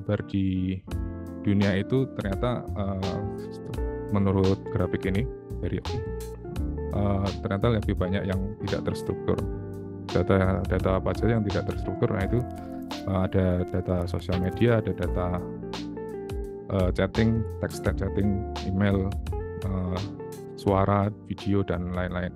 tersebar di dunia itu ternyata menurut grafik ini dari ternyata lebih banyak yang tidak terstruktur. Data apa saja yang tidak terstruktur? Nah itu ada data sosial media, ada data chatting, text chatting, email, suara, video, dan lain-lain.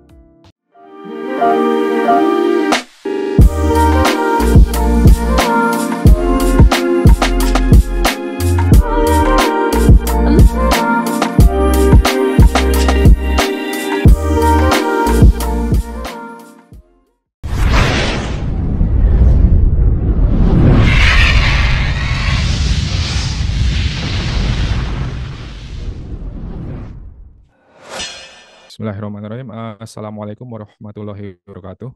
Bismillahirrahmanirrahim. Assalamualaikum warahmatullahi wabarakatuh.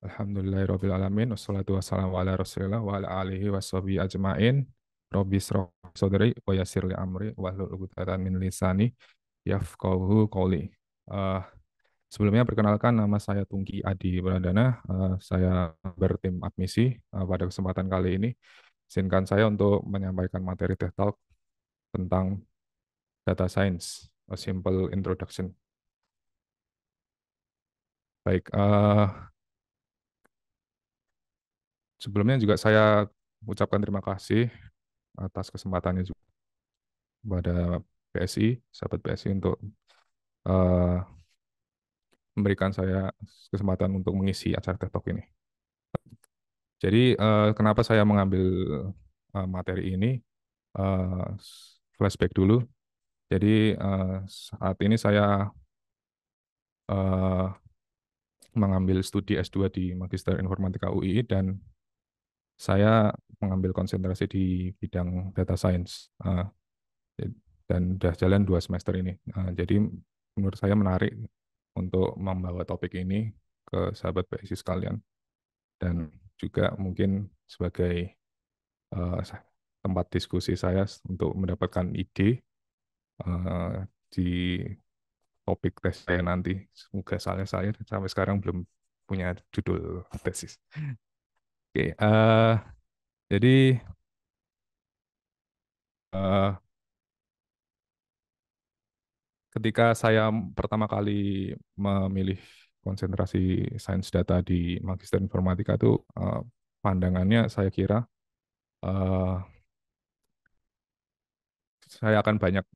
Alhamdulillahirrahmanirrahim. Wassalatu wassalamu ala rasulillah wa ala alihi washabihi ajma'in. Rabbi shrah sadri wa yassir li amri wahlul 'uqdatam min lisani yafqahu qawli. Sebelumnya perkenalkan, nama saya Tungki Adi Pradana. Saya bertim admisi. Pada kesempatan kali ini izinkan saya untuk menyampaikan materi TED Talk tentang data science, a simple introduction. Baik, sebelumnya juga saya ucapkan terima kasih atas kesempatannya juga kepada PSI, sahabat PSI, untuk memberikan saya kesempatan untuk mengisi acara TED Talk ini. Jadi kenapa saya mengambil materi ini? Flashback dulu. Jadi saat ini saya mengambil studi S2 di Magister Informatika UI dan saya mengambil konsentrasi di bidang data science dan sudah jalan 2 semester ini. Jadi menurut saya menarik untuk membawa topik ini ke sahabat PSI sekalian dan juga mungkin sebagai tempat diskusi saya untuk mendapatkan ide di topik tes saya nanti. Semoga saya sampai sekarang belum punya judul tesis. Oke, jadi ketika saya pertama kali memilih konsentrasi sains data di Magister Informatika itu pandangannya saya kira saya akan banyak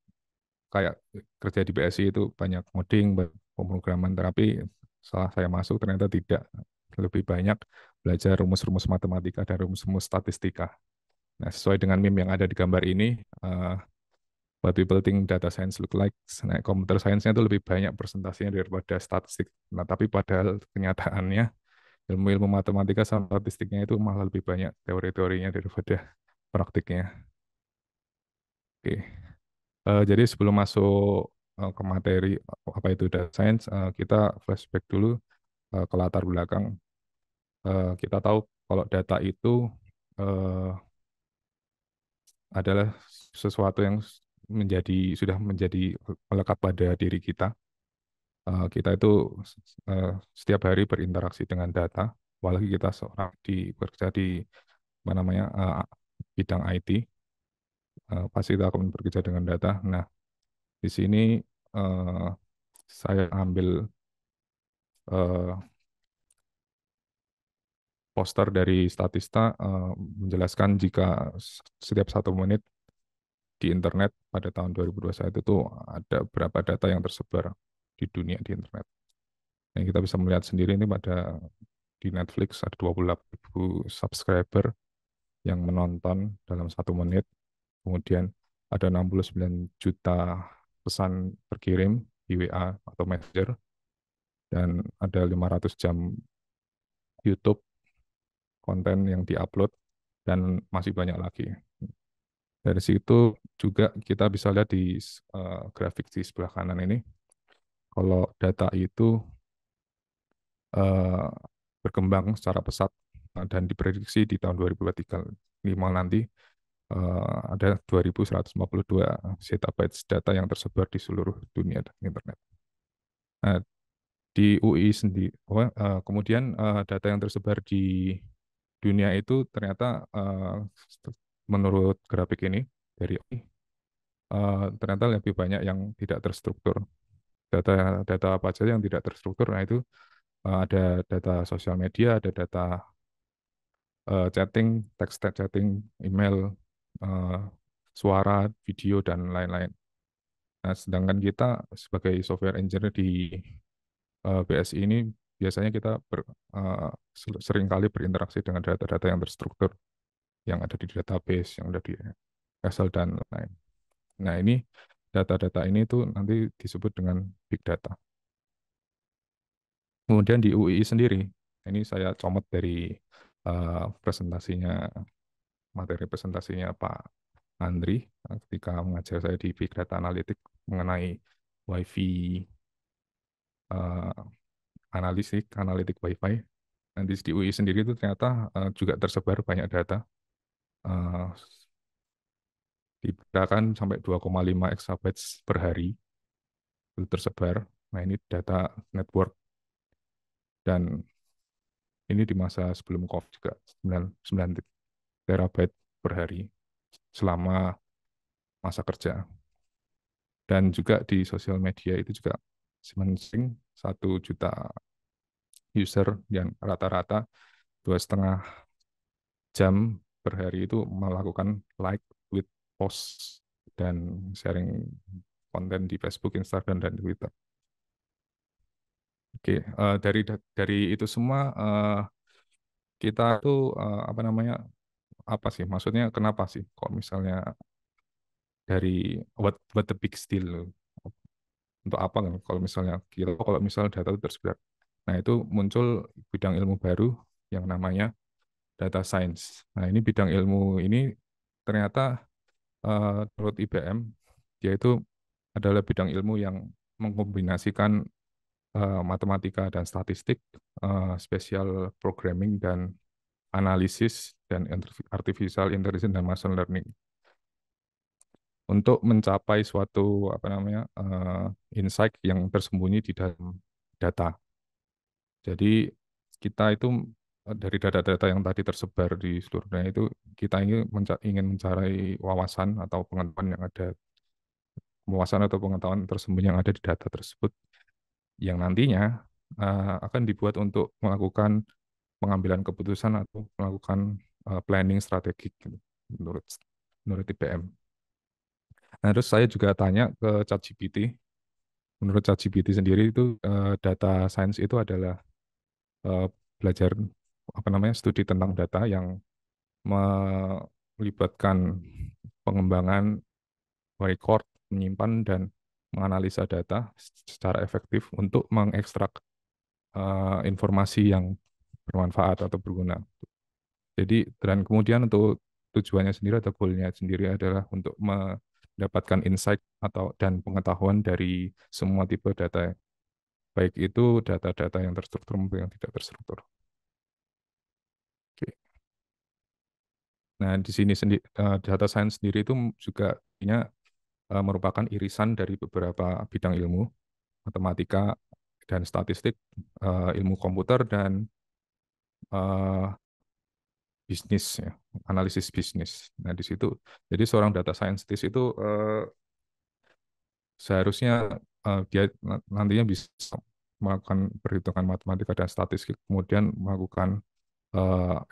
kayak kerja di PSI itu banyak ngoding, pemrograman, tapi setelah saya masuk ternyata tidak, lebih banyak belajar rumus-rumus matematika dan rumus-rumus statistika. Nah, sesuai dengan meme yang ada di gambar ini, what people think data science look like, nah, computer science-nya itu lebih banyak presentasinya daripada statistik. Nah, tapi padahal kenyataannya ilmu-ilmu matematika sama statistiknya itu malah lebih banyak teori-teorinya daripada praktiknya. Oke. Jadi sebelum masuk ke materi apa itu data science, kita flashback dulu ke latar belakang. Kita tahu kalau data itu adalah sesuatu yang sudah menjadi melekat pada diri kita. Kita itu setiap hari berinteraksi dengan data, apalagi kita seorang bekerja di bidang IT, pasti kita akan bekerja dengan data. Nah, di sini saya ambil poster dari Statista menjelaskan jika setiap 1 menit di internet pada tahun 2021 itu ada berapa data yang tersebar di dunia di internet. Yang kita bisa melihat sendiri ini di Netflix ada 28.000 subscriber yang menonton dalam 1 menit. Kemudian ada 69 juta pesan terkirim di WA atau Messenger. Dan ada 500 jam YouTube konten yang diupload dan masih banyak lagi. Dari situ juga kita bisa lihat di grafik di sebelah kanan ini, kalau data itu berkembang secara pesat dan diprediksi di tahun 2035 nanti ada 2152 zettabytes data yang tersebar di seluruh dunia dan internet. Nah, di UI sendiri, kemudian data yang tersebar di dunia itu ternyata menurut grafik ini dari ternyata lebih banyak yang tidak terstruktur. Data data apa saja yang tidak terstruktur? Nah itu ada data sosial media, ada data chatting, text chatting, email, eh, suara, video dan lain-lain. Nah, sedangkan kita sebagai software engineer di BSI ini biasanya kita seringkali berinteraksi dengan data-data yang terstruktur, yang ada di database, yang ada di Excel dan lain. Nah, ini data-data ini tuh nanti disebut dengan big data. Kemudian di UI sendiri, ini saya comot dari presentasinya, materi presentasinya Pak Andri ketika mengajar saya di Big Data Analytics mengenai WiFi eh, analitik WiFi. Nanti di UI sendiri itu ternyata juga tersebar banyak data, eh, diperkirakan sampai 2,5 exabytes per hari itu tersebar. Nah ini data network dan ini di masa sebelum COVID juga 9 terabyte per hari selama masa kerja. Dan juga di sosial media itu juga masing 1 juta user yang rata-rata 2,5 jam per hari itu melakukan like, tweet, post, dan sharing konten di Facebook, Instagram, dan Twitter. Oke, dari itu semua kita tuh apa namanya, apa sih? Maksudnya kenapa sih? Kok misalnya dari what the big deal? Untuk apa kan? Kalau misalnya kita, kalau misalnya data itu tersebar, nah itu muncul bidang ilmu baru yang namanya data science. Nah ini bidang ilmu ini ternyata menurut IBM dia itu adalah bidang ilmu yang mengkombinasikan matematika dan statistik, spesial programming dan analisis dan artificial intelligence dan machine learning untuk mencapai suatu apa namanya insight yang tersembunyi di dalam data. Jadi kita itu dari data-data yang tadi tersebar di seluruh dunia itu kita ingin mencari wawasan atau pengetahuan yang ada, wawasan atau pengetahuan tersembunyi yang ada di data tersebut yang nantinya akan dibuat untuk melakukan pengambilan keputusan atau melakukan planning strategik gitu, menurut menurut IBM. Nah, terus saya juga tanya ke ChatGPT. Menurut ChatGPT sendiri itu data science itu adalah eh, belajar apa namanya studi tentang data yang melibatkan pengembangan record, menyimpan dan menganalisa data secara efektif untuk mengekstrak informasi yang bermanfaat atau berguna. Jadi dan kemudian untuk tujuannya sendiri atau goalnya sendiri adalah untuk mendapatkan insight atau dan pengetahuan dari semua tipe data, baik itu data-data yang terstruktur maupun yang tidak terstruktur. Oke. Nah, di sini sendiri data science sendiri itu juga artinya merupakan irisan dari beberapa bidang ilmu, matematika dan statistik, ilmu komputer dan eh, bisnis ya, analisis bisnis. Nah, di situ jadi seorang data scientist itu seharusnya dia nantinya bisa melakukan perhitungan matematika dan statistik, kemudian melakukan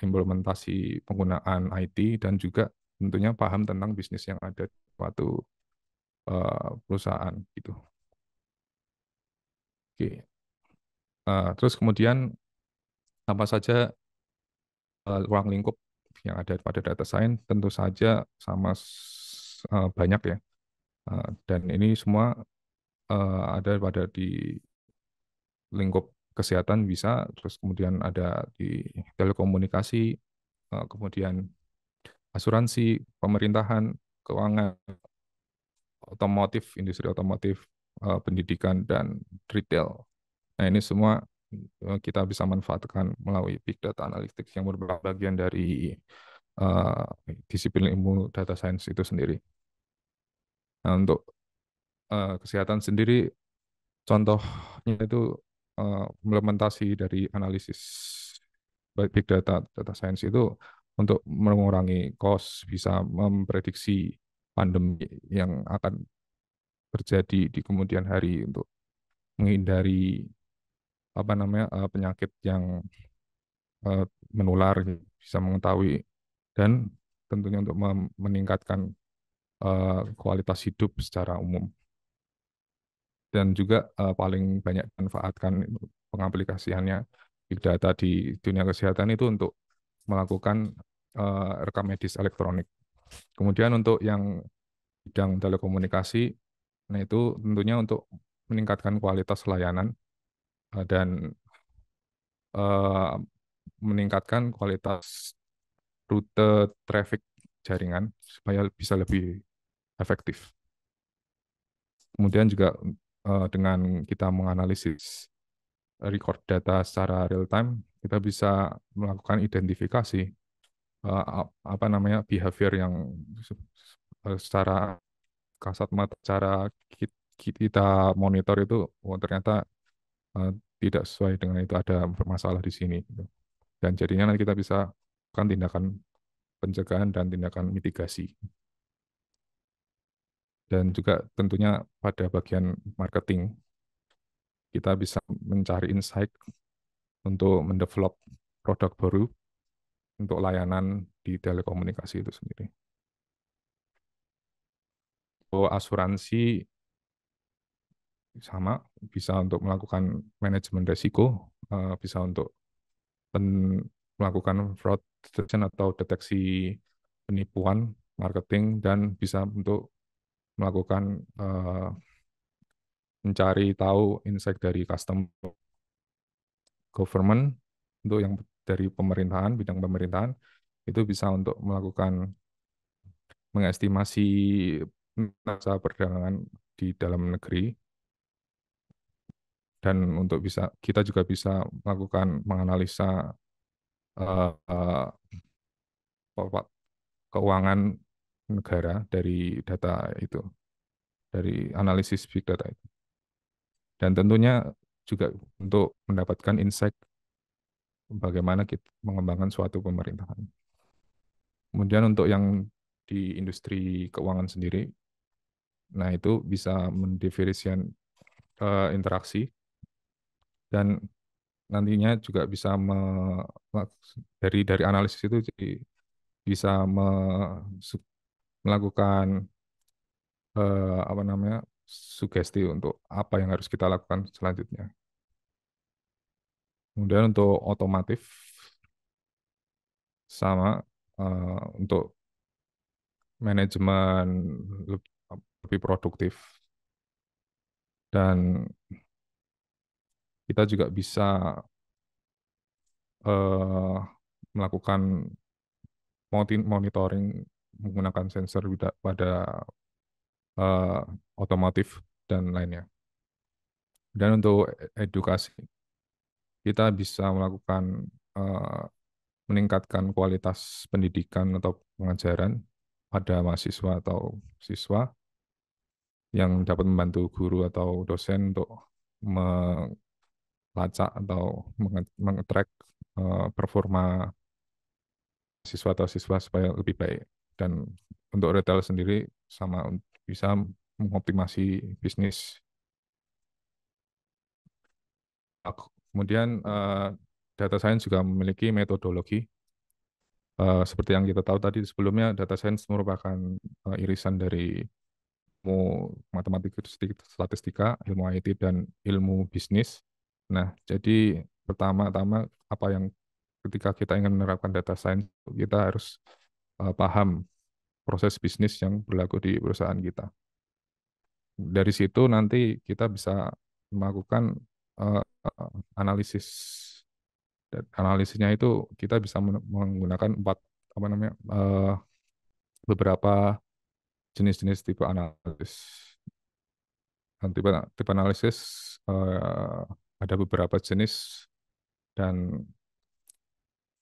implementasi penggunaan IT dan juga tentunya paham tentang bisnis yang ada di suatu perusahaan gitu. Oke. Terus kemudian apa saja ruang lingkup yang ada pada data science? Tentu saja sama banyak ya. Dan ini semua ada pada di lingkup kesehatan bisa, terus kemudian ada di telekomunikasi, kemudian asuransi, pemerintahan, keuangan, otomotif, industri otomotif, pendidikan, dan retail. Nah, ini semua kita bisa manfaatkan melalui Big Data Analytics yang merupakan bagian dari uh, disiplin ilmu data science itu sendiri. Nah, untuk kesehatan sendiri, contohnya itu implementasi dari analisis big data, data science itu untuk mengurangi cost, bisa memprediksi pandemi yang akan terjadi di kemudian hari untuk menghindari apa namanya penyakit yang eh, menular, bisa mengetahui dan tentunya untuk meningkatkan kualitas hidup secara umum dan juga paling banyak manfaatkan pengaplikasiannya big data di dunia kesehatan itu untuk melakukan rekam medis elektronik. Kemudian untuk yang bidang telekomunikasi, nah itu tentunya untuk meningkatkan kualitas layanan dan eh, meningkatkan kualitas rute traffic jaringan supaya bisa lebih efektif. Kemudian juga dengan kita menganalisis record data secara real time, kita bisa melakukan identifikasi apa namanya behavior yang secara kasat mata, cara kita monitor itu, oh ternyata eh, tidak sesuai dengan itu, ada bermasalah di sini, gitu. Dan jadinya nanti kita bisa kan tindakan pencegahan dan tindakan mitigasi. Dan juga tentunya pada bagian marketing, kita bisa mencari insight untuk mendevelop produk baru untuk layanan di telekomunikasi itu sendiri. Untuk asuransi sama, bisa untuk melakukan manajemen risiko, bisa untuk melakukan fraud detection atau deteksi penipuan marketing, dan bisa untuk melakukan mencari tahu insight dari customer. Government untuk yang dari pemerintahan, bidang pemerintahan itu bisa untuk melakukan mengestimasi neraca perdagangan di dalam negeri, dan untuk bisa kita juga bisa melakukan menganalisa uh, keuangan negara dari data itu, dari analisis big data itu. Dan tentunya juga untuk mendapatkan insight bagaimana kita mengembangkan suatu pemerintahan. Kemudian untuk yang di industri keuangan sendiri, nah itu bisa mendefinisikan interaksi, dan nantinya juga bisa dari analisis itu jadi bisa melakukan apa namanya sugesti untuk apa yang harus kita lakukan selanjutnya. Kemudian untuk otomotif sama, untuk manajemen lebih produktif, dan kita juga bisa eh, melakukan monitoring menggunakan sensor pada eh, otomotif dan lainnya. Dan untuk edukasi, kita bisa melakukan eh, meningkatkan kualitas pendidikan atau pengajaran pada mahasiswa atau siswa, yang dapat membantu guru atau dosen untuk melacak atau mengetrack performa siswa atau siswa supaya lebih baik. Dan untuk retail sendiri sama, bisa mengoptimasi bisnis. Kemudian data science juga memiliki metodologi. Seperti yang kita tahu tadi sebelumnya, data science merupakan irisan dari ilmu matematika, statistika, ilmu IT, dan ilmu bisnis. Nah, jadi pertama-tama apa yang ketika kita ingin menerapkan data science, kita harus paham proses bisnis yang berlaku di perusahaan kita. Dari situ nanti kita bisa melakukan eh, analisis. Dan analisisnya itu kita bisa menggunakan apa namanya beberapa jenis-jenis tipe analisis. Dan tipe analisis eh, ada beberapa jenis, dan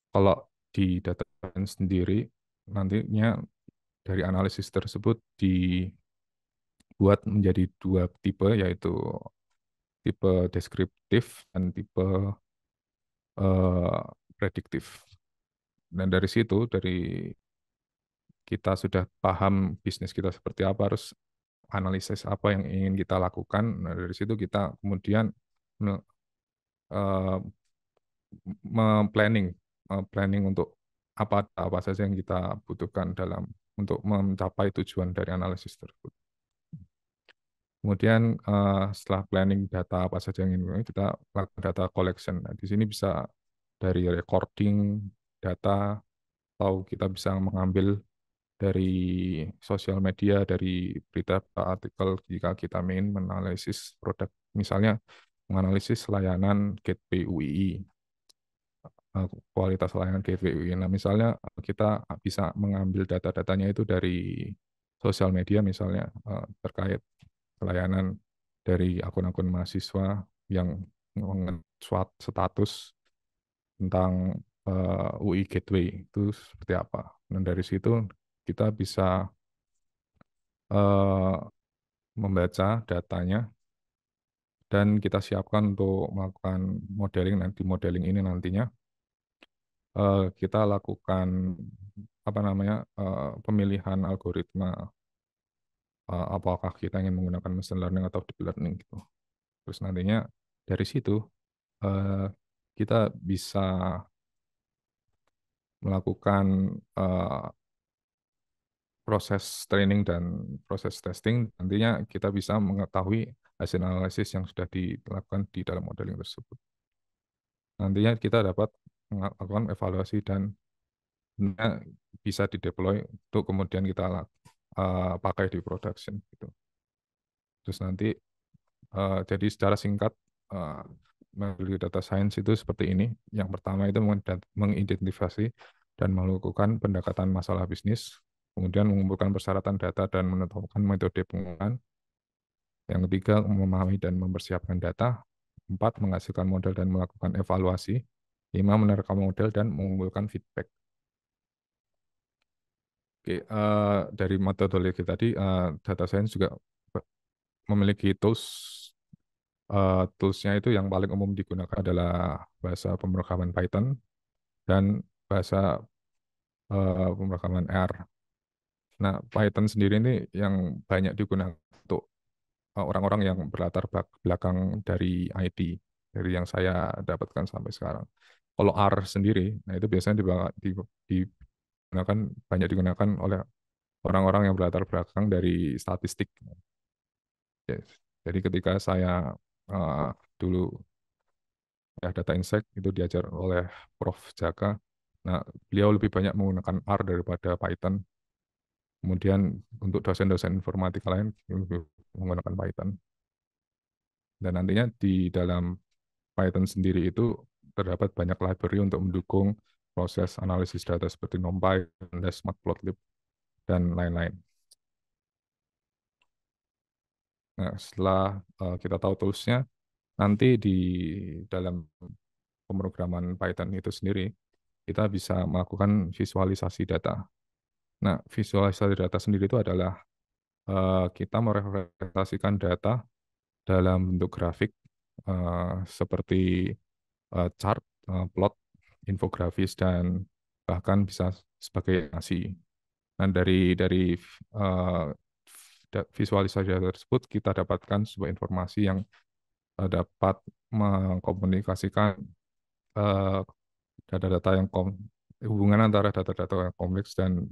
kalau di data science sendiri nantinya dari analisis tersebut dibuat menjadi dua tipe, yaitu tipe deskriptif dan tipe prediktif. Dan dari situ, dari kita sudah paham bisnis kita seperti apa, harus analisis apa yang ingin kita lakukan. Nah, dari situ kita kemudian eh, planning, planning untuk apa saja yang kita butuhkan dalam untuk mencapai tujuan dari analisis tersebut. Kemudian setelah planning data apa saja yang ingin kita lakukan data collection. Nah, di sini bisa dari recording data, atau kita bisa mengambil dari sosial media, dari berita artikel jika kita ingin menganalisis produk, misalnya menganalisis layanan gateway UII, kualitas layanan gateway UII. Nah, misalnya kita bisa mengambil data-datanya itu dari sosial media, misalnya terkait layanan dari akun-akun mahasiswa yang nge-swap status tentang UI Gateway itu seperti apa. Dan dari situ kita bisa eh, membaca datanya dan kita siapkan untuk melakukan modeling. Nanti modeling ini nantinya kita lakukan apa namanya pemilihan algoritma, apakah kita ingin menggunakan machine learning atau deep learning gitu. Terus nantinya dari situ eh, kita bisa melakukan eh, proses training dan proses testing. Nantinya kita bisa mengetahui hasil analisis yang sudah dilakukan di dalam modeling tersebut. Nantinya kita dapat melakukan evaluasi dan bisa dideploy untuk kemudian kita pakai di production gitu. Terus nanti jadi secara singkat eh, metode data science itu seperti ini. Yang pertama itu mengidentifikasi dan melakukan pendekatan masalah bisnis, kemudian mengumpulkan persyaratan data dan menentukan metode penggunaan. Yang ketiga, memahami dan mempersiapkan data. Empat, menghasilkan model dan melakukan evaluasi. Lima, menerka model dan mengumpulkan feedback. Oke, dari metodologi tadi, data science juga memiliki tools. Toolsnya itu yang paling umum digunakan adalah bahasa pemrograman Python dan bahasa pemrograman R. Nah, Python sendiri ini yang banyak digunakan untuk orang-orang yang berlatar belakang dari IT, dari yang saya dapatkan sampai sekarang. Kalau R sendiri, nah itu biasanya digunakan, banyak digunakan oleh orang-orang yang berlatar belakang dari statistik. Yes. Jadi ketika saya uh, dulu ya data insight itu diajar oleh Prof. Jaka, nah beliau lebih banyak menggunakan R daripada Python. Kemudian untuk dosen-dosen informatika lain lebih menggunakan Python. Dan nantinya di dalam Python sendiri itu terdapat banyak library untuk mendukung proses analisis data seperti NumPy, Pandas, Matplotlib, dan lain-lain. Nah, setelah kita tahu toolsnya, nanti di dalam pemrograman Python itu sendiri, kita bisa melakukan visualisasi data. Nah, visualisasi data sendiri itu adalah kita merepresentasikan data dalam bentuk grafik seperti chart, plot, infografis, dan bahkan bisa sebagai animasi. Dan dari uh, visualisasi data tersebut kita dapatkan sebuah informasi yang dapat mengkomunikasikan uh, data-data yang hubungan antara data-data yang kompleks dan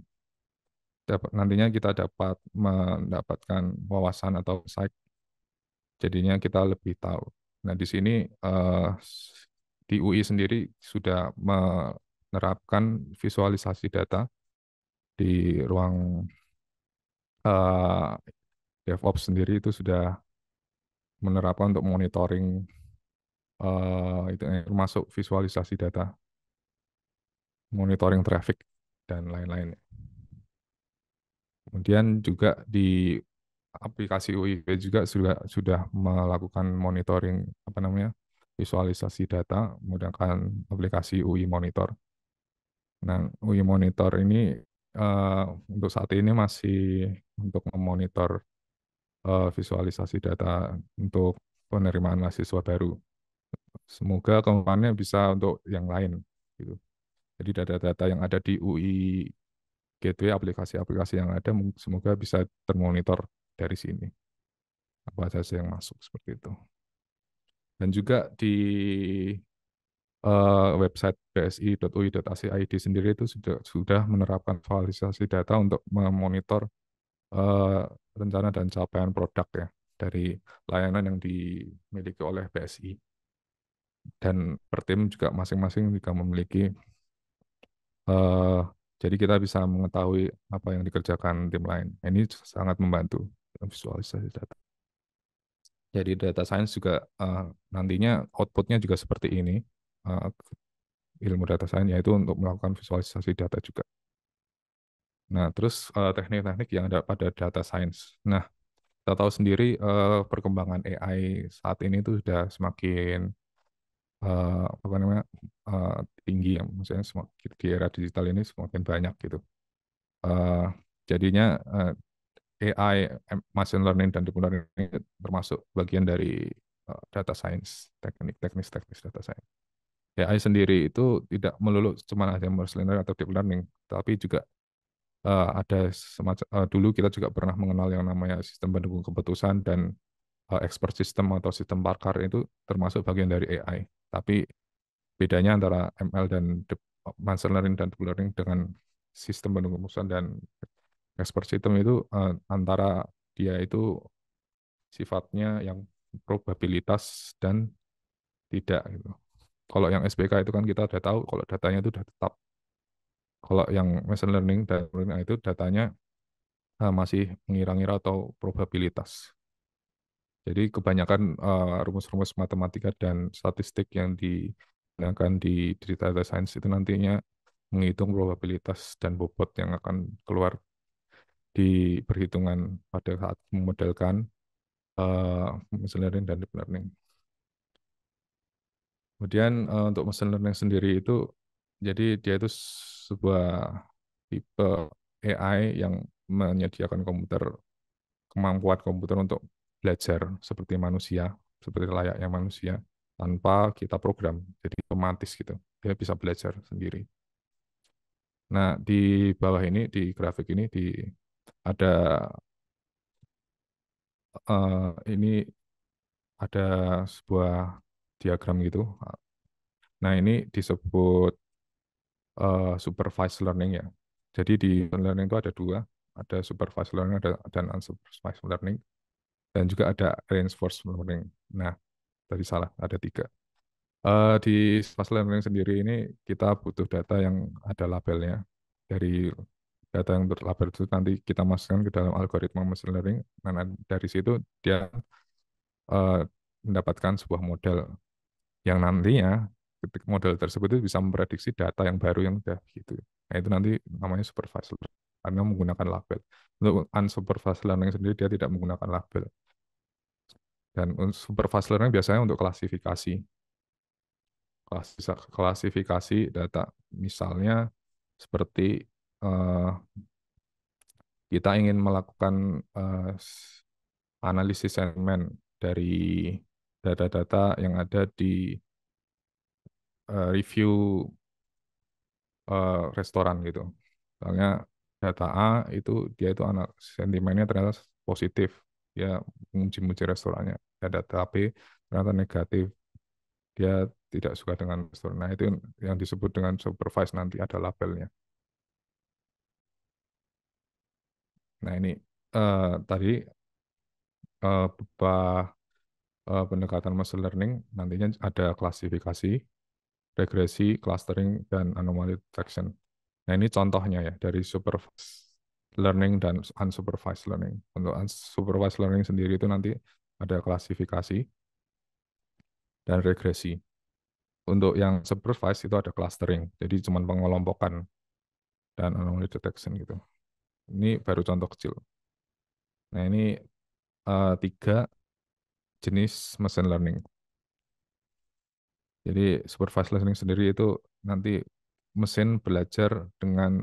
nantinya kita dapat mendapatkan wawasan atau insight, jadinya kita lebih tahu. Nah, di sini di UI sendiri sudah menerapkan visualisasi data di ruang eh, DevOps sendiri itu sudah menerapkan untuk monitoring itu termasuk visualisasi data, monitoring traffic dan lain-lain. Kemudian juga di aplikasi UIP juga sudah melakukan monitoring apa namanya visualisasi data menggunakan aplikasi UI Monitor. Nah, UI Monitor ini eh, untuk saat ini masih untuk memonitor visualisasi data untuk penerimaan mahasiswa baru. Semoga kedepannya bisa untuk yang lain. gitu. Jadi data-data yang ada di UI Gateway, aplikasi-aplikasi yang ada semoga bisa termonitor dari sini apa saja yang masuk seperti itu. Dan juga di website bsi.ui.ac.id sendiri itu sudah menerapkan visualisasi data untuk memonitor eh, rencana dan capaian produk ya dari layanan yang dimiliki oleh BSI. Dan per tim juga masing-masing juga memiliki eh, jadi kita bisa mengetahui apa yang dikerjakan tim lain. Ini sangat membantu dalam visualisasi data. Jadi data science juga nantinya outputnya juga seperti ini. Eh, Ilmu data science yaitu untuk melakukan visualisasi data juga. Nah, terus teknik-teknik yang ada pada data science. Nah, kita tahu sendiri perkembangan AI saat ini itu sudah semakin apa namanya eh, tinggi ya, maksudnya semakin di era digital ini semakin banyak gitu. Eh, Jadinya AI, machine learning dan deep learning ini termasuk bagian dari data science, teknis data science. AI sendiri itu tidak melulu cuma ada machine learning atau deep learning, tapi juga ada semacam dulu kita juga pernah mengenal yang namanya sistem pendukung keputusan dan expert system atau sistem Parker itu termasuk bagian dari AI. Tapi bedanya antara ML dan machine learning dan deep learning dengan sistem pendukung keputusan dan expert system itu antara dia itu sifatnya yang probabilitas dan tidak gitu. Kalau yang SPK itu kan kita udah tahu kalau datanya itu udah tetap. Kalau yang machine learning dan learning itu datanya masih mengira-ngira atau probabilitas. Jadi kebanyakan rumus-rumus matematika dan statistik yang digunakan di data science itu nantinya menghitung probabilitas dan bobot yang akan keluar di perhitungan pada saat memodelkan machine learning dan deep learning. Kemudian untuk machine learning sendiri itu, jadi dia itu sebuah tipe AI yang menyediakan kemampuan komputer untuk belajar seperti manusia, seperti layaknya manusia, tanpa kita program. Jadi otomatis gitu, dia bisa belajar sendiri. Nah, di bawah ini, di grafik ini, ada ini ada sebuah diagram gitu. Nah, ini disebut supervised learning ya. Jadi di learning itu ada dua, ada supervised learning dan unsupervised learning, dan juga ada reinforced learning. Nah, tadi salah, ada tiga. Di supervised learning sendiri ini kita butuh data yang ada labelnya. Dari data yang terlabel itu nanti kita masukkan ke dalam algoritma machine learning. Nah, dari situ dia eh, mendapatkan sebuah model yang nantinya ketika model tersebut itu bisa memprediksi data yang baru yang udah gitu. Nah, itu nanti namanya supervised learning karena menggunakan label. Untuk unsupervised learning sendiri dia tidak menggunakan label. Dan supervised learning biasanya untuk klasifikasi. Klasifikasi data. Misalnya seperti eh, kita ingin melakukan analisis sentimen dari data-data yang ada di review restoran gitu. Soalnya data A itu dia itu anak sentimennya ternyata positif, dia memuji-muji restorannya. Dan data B ternyata negatif, dia tidak suka dengan restoran. Nah, itu yang disebut dengan supervise nanti ada labelnya. Nah, ini tadi beberapa pendekatan machine learning nantinya ada klasifikasi, regresi, clustering, dan anomaly detection. Nah, ini contohnya ya dari supervised learning dan unsupervised learning. Untuk unsupervised learning sendiri itu nanti ada klasifikasi dan regresi. Untuk yang supervised itu ada clustering, jadi cuma pengelompokan dan anomaly detection gitu. Ini baru contoh kecil. Nah, ini tiga jenis machine learning. Jadi supervised learning sendiri itu nanti mesin belajar dengan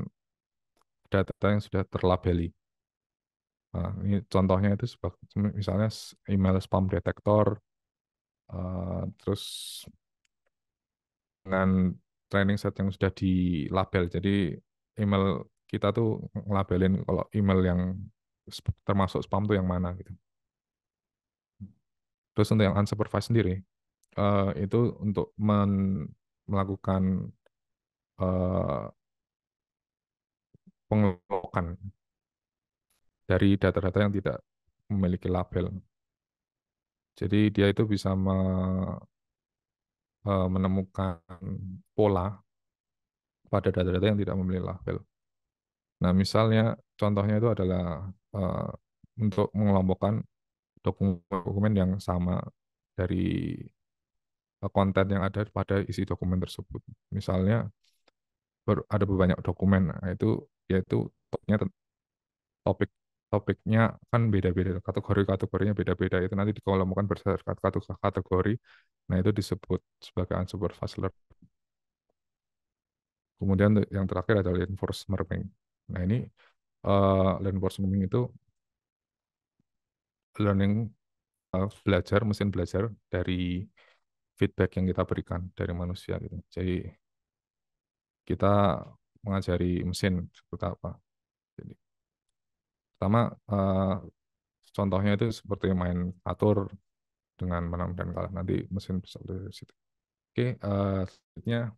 data yang sudah terlabeli. Nah, ini contohnya itu misalnya email spam detector, terus dengan training set yang sudah dilabel. Jadi email kita tuh ngelabelin kalau email yang termasuk spam tuh yang mana gitu. Terus untuk yang unsupervised sendiri, itu untuk melakukan eh, pengelolaan dari data-data yang tidak memiliki label. Jadi dia itu bisa menemukan pola pada data-data yang tidak memiliki label. Nah, misalnya contohnya itu adalah eh, untuk mengelompokkan dokumen yang sama dari konten yang ada pada isi dokumen tersebut. Misalnya ada banyak dokumen, nah itu yaitu topiknya topik topiknya kan beda-beda, kategorinya beda-beda, itu nanti dikelompokkan berdasarkan kategori. Nah, itu disebut sebagai unsupervised learning. Kemudian yang terakhir adalah reinforcement learning. Nah, ini reinforcement learning itu learning, belajar, mesin belajar dari feedback yang kita berikan dari manusia gitu. Jadi kita mengajari mesin seperti apa. Jadi pertama, contohnya itu seperti main catur dengan menang dan kalah. Nanti mesin bisa dari situ. Oke, selanjutnya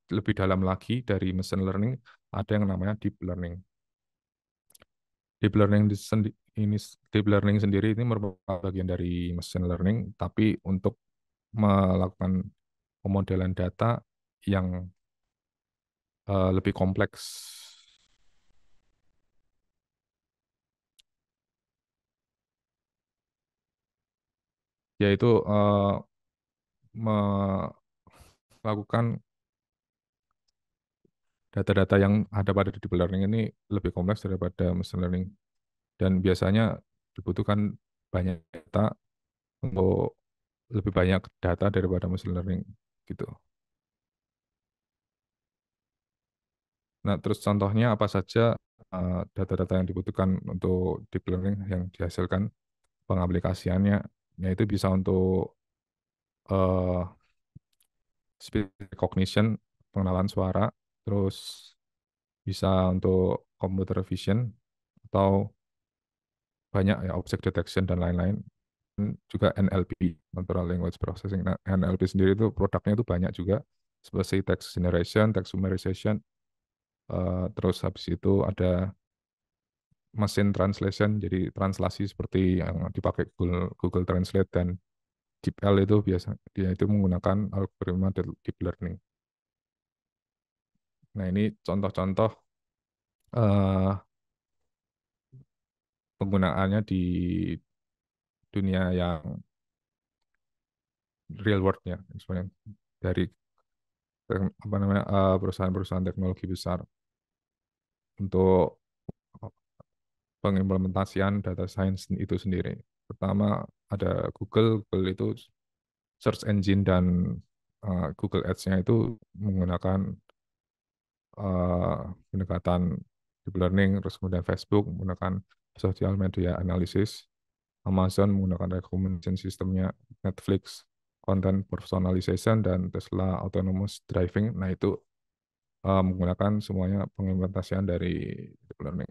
lebih dalam lagi dari machine learning ada yang namanya deep learning. Deep learning ini deep learning sendiri ini merupakan bagian dari machine learning, tapi untuk melakukan pemodelan data yang lebih kompleks, yaitu melakukan data-data yang ada pada deep learning ini lebih kompleks daripada machine learning, dan biasanya dibutuhkan banyak data untuk lebih banyak data daripada machine learning gitu. Nah, terus contohnya apa saja data-data yang dibutuhkan untuk deep learning yang dihasilkan pengaplikasiannya, yaitu bisa untuk uh, speech recognition, pengenalan suara, terus bisa untuk computer vision, atau banyak ya object detection dan lain-lain. Juga NLP, Natural Language Processing. Nah, NLP sendiri itu produknya itu banyak juga, seperti text generation, text summarization, terus habis itu ada machine translation, jadi translasi seperti yang dipakai Google Translate, dan DeepL itu biasa dia itu menggunakan algoritma deep learning. Nah, ini contoh-contoh eh, penggunaannya di dunia yang real world ya, sebenarnya dari apa namanya perusahaan-perusahaan teknologi besar untuk pengimplementasian data science itu sendiri. Pertama ada Google. Google itu search engine dan Google Ads-nya itu menggunakan eh, pendekatan deep learning, terus kemudian Facebook menggunakan social media analysis, Amazon menggunakan recommendation sistemnya, Netflix content personalization, dan Tesla autonomous driving. Nah, itu menggunakan semuanya pengimplementasian dari deep learning.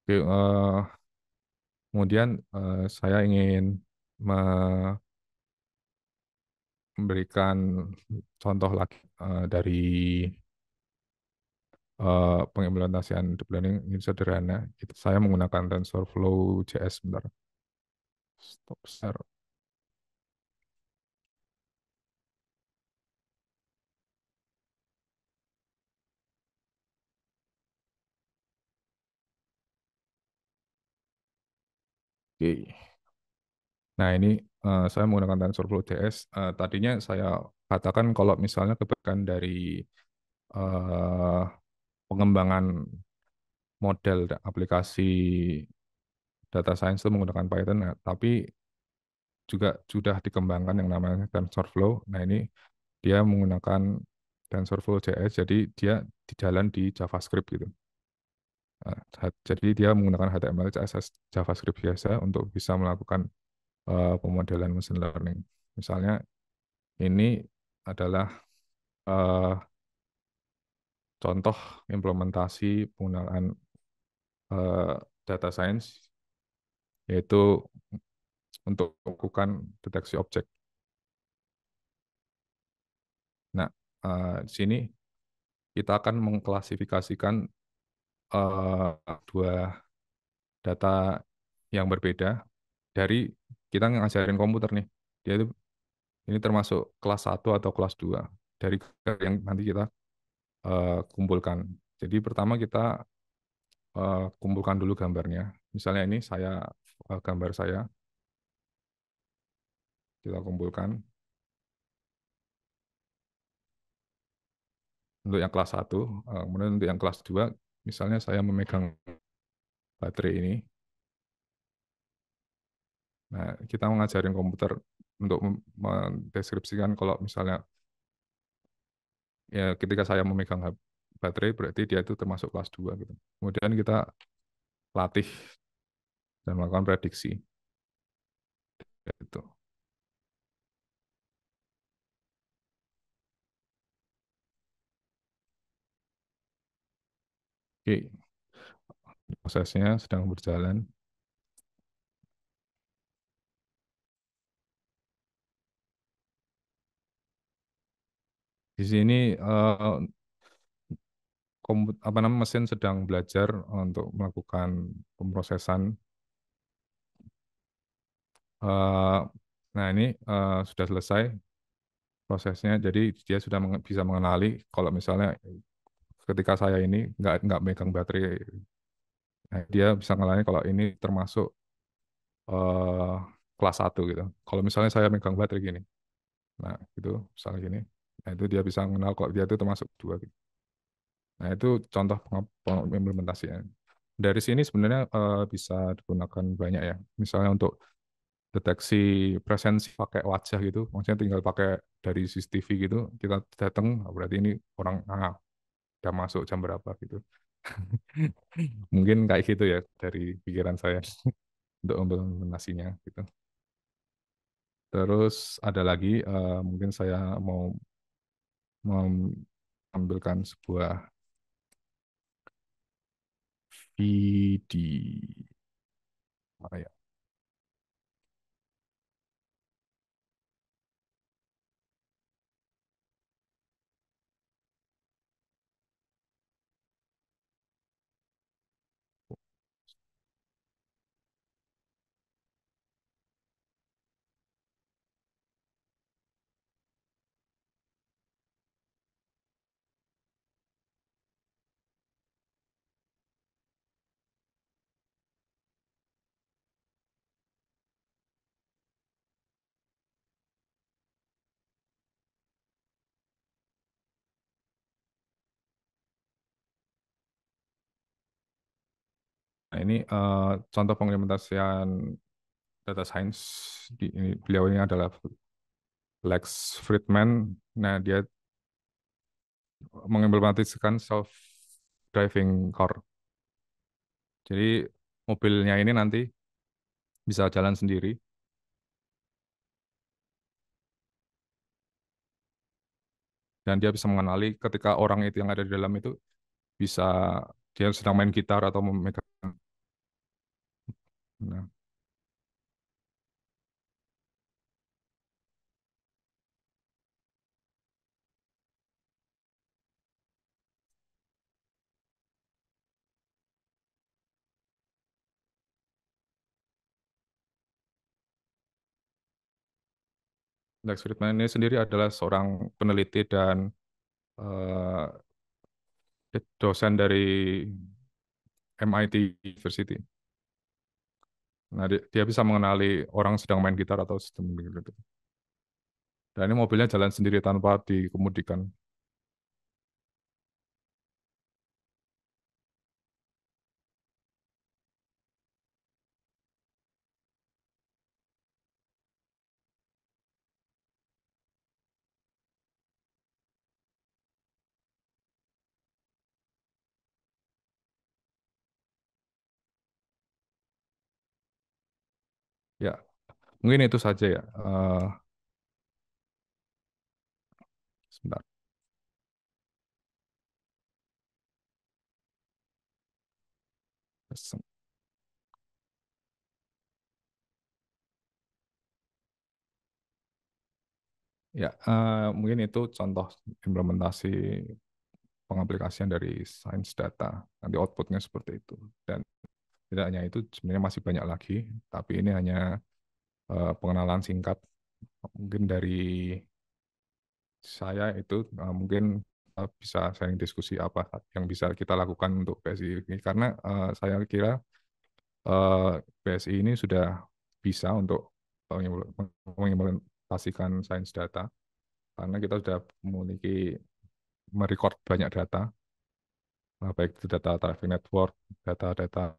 Oke, kemudian saya ingin memberikan contoh lagi dari pengimplementasian deep learning ini sederhana. Saya menggunakan TensorFlow JS. Bentar, stop share. Oke. Nah, ini saya menggunakan TensorFlow JS. Tadinya saya katakan kalau misalnya kebanyakan dari eh, pengembangan model aplikasi data science itu menggunakan Python, nah, tapi juga sudah dikembangkan yang namanya TensorFlow. Nah, ini dia menggunakan TensorFlow JS, jadi dia di jalan di JavaScript gitu. Jadi dia menggunakan HTML, CSS, JavaScript biasa untuk bisa melakukan pemodelan machine learning. Misalnya ini adalah eh, contoh implementasi penggunaan eh, data science, yaitu untuk melakukan deteksi objek. Nah, di sini kita akan mengklasifikasikan dua data yang berbeda dari kita ngajarin komputer nih. Dia itu ini termasuk kelas satu atau kelas 2 dari yang nanti kita kumpulkan. Jadi pertama kita kumpulkan dulu gambarnya. Misalnya ini saya gambar saya kita kumpulkan untuk yang kelas satu. Kemudian untuk yang kelas 2 misalnya saya memegang baterai ini. Nah, kita mengajarin komputer untuk mendeskripsikan kalau misalnya ya ketika saya memegang baterai berarti dia itu termasuk kelas 2 gitu. Kemudian kita latih dan melakukan prediksi gitu. Oke, prosesnya sedang berjalan. Di sini apa namanya mesin sedang belajar untuk melakukan pemrosesan. Eh, Nah, ini sudah selesai prosesnya. Jadi dia sudah bisa mengenali kalau misalnya ketika saya ini nggak megang baterai, nah, dia bisa mengenali kalau ini termasuk eh, kelas satu gitu. Kalau misalnya saya megang baterai gini, nah itu misalnya gini, nah itu dia bisa mengenal kalau dia itu termasuk dua gitu. Nah, itu contoh implementasinya. Dari sini sebenarnya bisa digunakan banyak ya. Misalnya untuk deteksi presensi pakai wajah gitu, maksudnya tinggal pakai dari CCTV gitu, kita datang, oh, berarti ini orang udah masuk jam berapa gitu. Mungkin kayak gitu ya dari pikiran saya untuk implementasinya gitu. Terus ada lagi, mungkin saya mau mengambilkan sebuah video. Mana ya? Nah, ini contoh pengimplementasian data science. Beliau ini adalah Lex Fridman. Nah, dia mengimplementasikan self driving car. Jadi mobilnya ini nanti bisa jalan sendiri dan dia bisa mengenali ketika orang itu yang ada di dalam itu bisa dia sedang main gitar atau memegang. Nah, Lex Fridman ini sendiri adalah seorang peneliti dan eh, dosen dari MIT University. Nah, dia bisa mengenali orang sedang main gitar atau sistem gitu. Dan ini mobilnya jalan sendiri tanpa dikemudikan. Ya, mungkin itu saja ya. Sebentar. Ya, mungkin itu contoh implementasi pengaplikasian dari sains data. Nanti outputnya seperti itu. Dan tidak hanya itu, sebenarnya masih banyak lagi, tapi ini hanya pengenalan singkat. Mungkin dari saya itu mungkin bisa sharing diskusi apa yang bisa kita lakukan untuk PSI ini. Karena saya kira PSI ini sudah bisa untuk mengimplementasikan sains data karena kita sudah memiliki merecord banyak data, baik itu data traffic network, data-data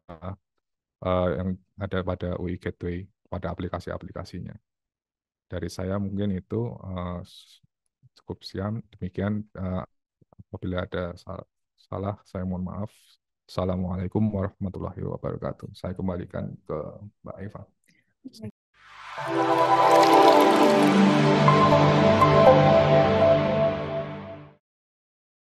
yang ada pada UI Gateway, pada aplikasi-aplikasinya. Dari saya mungkin itu cukup sekian. Demikian apabila ada salah, saya mohon maaf. Assalamualaikum warahmatullahi wabarakatuh. Saya kembalikan ke Mbak Eva.